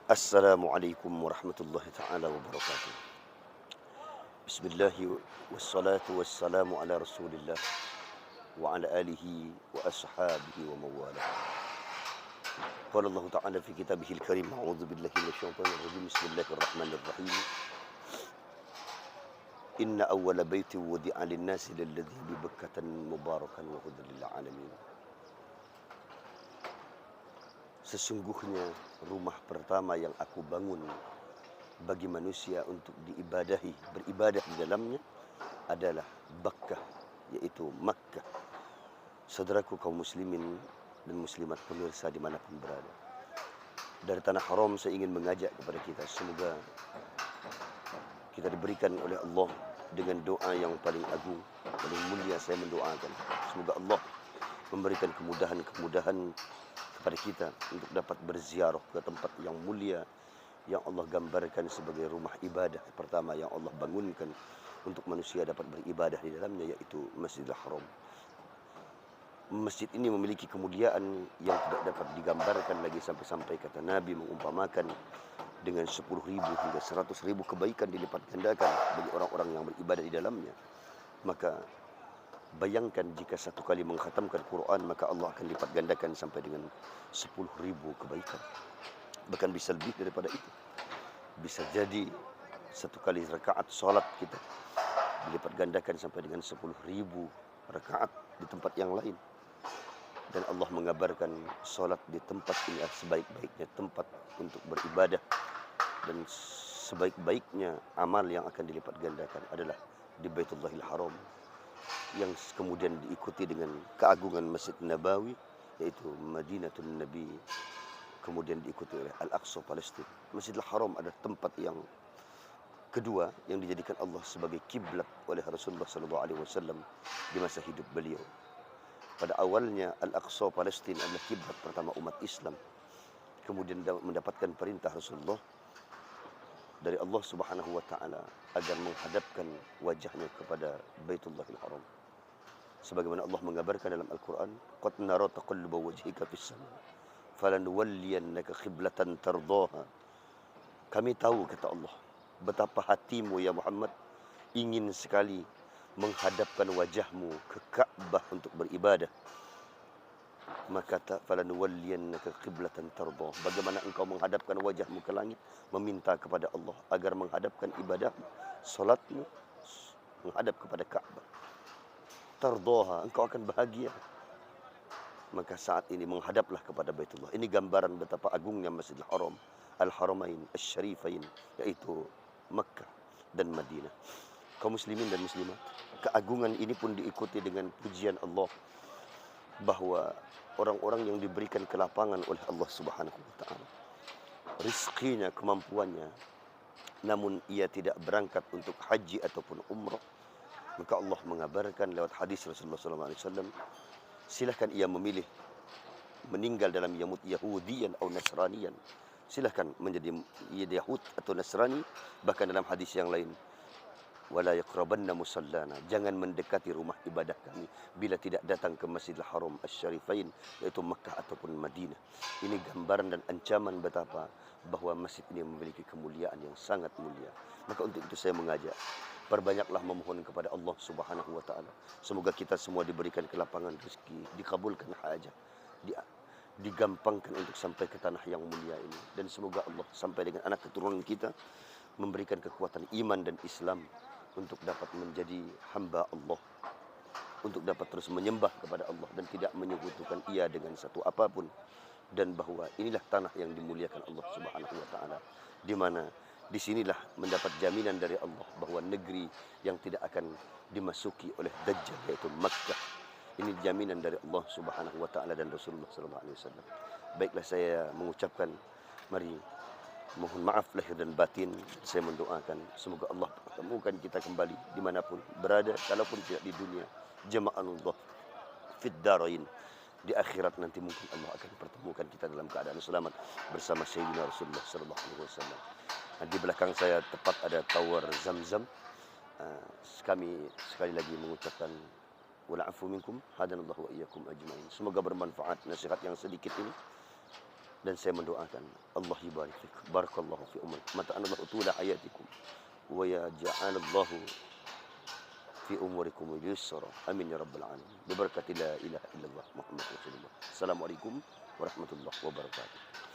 Assalamualaikum warahmatullahi taala wabarakatuh. Bismillah wassalatu wassalamu ala Rasulillah wa ala alihi wa ashabihi wa mawalah. Qala Allah Ta'ala fi kitabihil karim, a'udzu billahi minasyaitonir rajim. Bismillahirrahmanirrahim. Inna awwala baitin wudi'a lin-nasi lalladzi bi Bakkatan mubarakan wa hudan lil alamin. Sesungguhnya rumah pertama yang aku bangun bagi manusia untuk beribadah di dalamnya adalah Bakkah, yaitu Makkah. Saudaraku kaum muslimin dan muslimat pemirsa dimanapun berada, dari tanah haram saya ingin mengajak kepada kita, semoga kita diberikan oleh Allah dengan doa yang paling agung, paling mulia. Saya mendoakan semoga Allah memberikan kemudahan-kemudahan kepada kita untuk dapat berziarah ke tempat yang mulia yang Allah gambarkan sebagai rumah ibadah pertama yang Allah bangunkan untuk manusia dapat beribadah di dalamnya, yaitu Masjidil Haram. Masjid ini memiliki kemuliaan yang tidak dapat digambarkan lagi, sampai-sampai kata Nabi mengumpamakan dengan 10.000 hingga 100.000 kebaikan dilipat gandakan bagi orang-orang yang beribadah di dalamnya. Maka bayangkan jika satu kali mengkhatamkan Quran, maka Allah akan lipat gandakan sampai dengan 10.000 kebaikan. Bahkan bisa lebih daripada itu. Bisa jadi satu kali rakaat solat kita dilipat gandakan sampai dengan 10.000 rakaat di tempat yang lain. Dan Allah mengabarkan solat di tempat ini sebaik-baiknya tempat untuk beribadah, dan sebaik-baiknya amal yang akan dilipat gandakan adalah di Baitullahil Haram, yang kemudian diikuti dengan keagungan Masjid Nabawi, yaitu Madinatul Nabi, kemudian diikuti oleh Al-Aqsa Palestina. Masjidil Haram adalah tempat yang kedua yang dijadikan Allah sebagai kiblat oleh Rasulullah SAW di masa hidup beliau. Pada awalnya Al-Aqsa Palestina adalah kiblat pertama umat Islam, kemudian mendapatkan perintah Rasulullah dari Allah Subhanahu wa taala agar menghadapkan wajahnya kepada Baitullahil Haram. Sebagaimana Allah mengabarkan dalam Al-Qur'an, qad nara taqalluba wajhika fis sama falanuwalliyannaka qiblatan tardaha. Kami tahu, kata Allah, betapa hatimu ya Muhammad ingin sekali menghadapkan wajahmu ke Ka'bah untuk beribadah. Maka falanuwalliyannaka qiblatan tardaha. Bagaimana engkau menghadapkan wajahmu ke langit, meminta kepada Allah agar menghadapkan ibadahmu, salatmu menghadap kepada Ka'bah. Tardaha, engkau akan bahagia. Maka saat ini menghadaplah kepada Baitullah. Ini gambaran betapa agungnya Masjidil Haram, Al-Haramain Asy-Syarifain, yaitu Makkah dan Madinah. Kaum muslimin dan muslimat, keagungan ini pun diikuti dengan pujian Allah bahwa orang-orang yang diberikan kelapangan oleh Allah Subhanahu wa taala, rizkinya, kemampuannya, namun ia tidak berangkat untuk haji ataupun umrah, maka Allah mengabarkan lewat hadis Rasulullah SAW, silahkan ia memilih meninggal dalam Yahudiyan atau Nasraniyan. Silahkan menjadi Yahud atau Nasrani. Bahkan dalam hadis yang lain, wala yaqrabanna musallana, jangan mendekati rumah ibadah kami bila tidak datang ke Masjidil Haram Asy-Syarifain, yaitu Makkah ataupun Madinah. Ini gambaran dan ancaman betapa bahwa masjid ini memiliki kemuliaan yang sangat mulia. Maka untuk itu saya mengajak, perbanyaklah memohon kepada Allah Subhanahu wa taala. Semoga kita semua diberikan kelapangan rezeki, dikabulkan hajat, digampangkan untuk sampai ke tanah yang mulia ini, dan semoga Allah sampai dengan anak keturunan kita memberikan kekuatan iman dan Islam untuk dapat menjadi hamba Allah, untuk dapat terus menyembah kepada Allah dan tidak menyekutukan ia dengan satu apapun, dan bahwa inilah tanah yang dimuliakan Allah Subhanahu wa taala, di mana disinilah mendapat jaminan dari Allah bahwa negeri yang tidak akan dimasuki oleh Dajjal, yaitu Makkah. Ini jaminan dari Allah Subhanahu wa taala dan Rasulullah sallallahu alaihi wasallam. Baiklah, saya mengucapkan, mari mohon maaf lahir dan batin. Saya mendoakan semoga Allah pertemukan kita kembali dimanapun berada, kalaupun tidak di dunia, jama'anullah fid darain, di akhirat nanti mungkin Allah akan pertemukan kita dalam keadaan selamat bersama Sayyidina Rasulullah sallallahu alaihi wasallam. Di belakang saya tepat ada tower Zamzam. Kami sekali lagi mengucapkan wal afu minkum, hadanallahu wa iyyakum ajmain. Semoga bermanfaat nasihat yang sedikit ini. Dan saya mendoakan Allah yubarik fik, barakallahu fi umrik, mata'anallahu tula hayatikum wa yaj'alallahu fi umurikum yusra. Amin ya rabbal alamin. Bi barakati la ilaha illallah Muhammad Rasulullah. Assalamualaikum warahmatullahi wabarakatuh.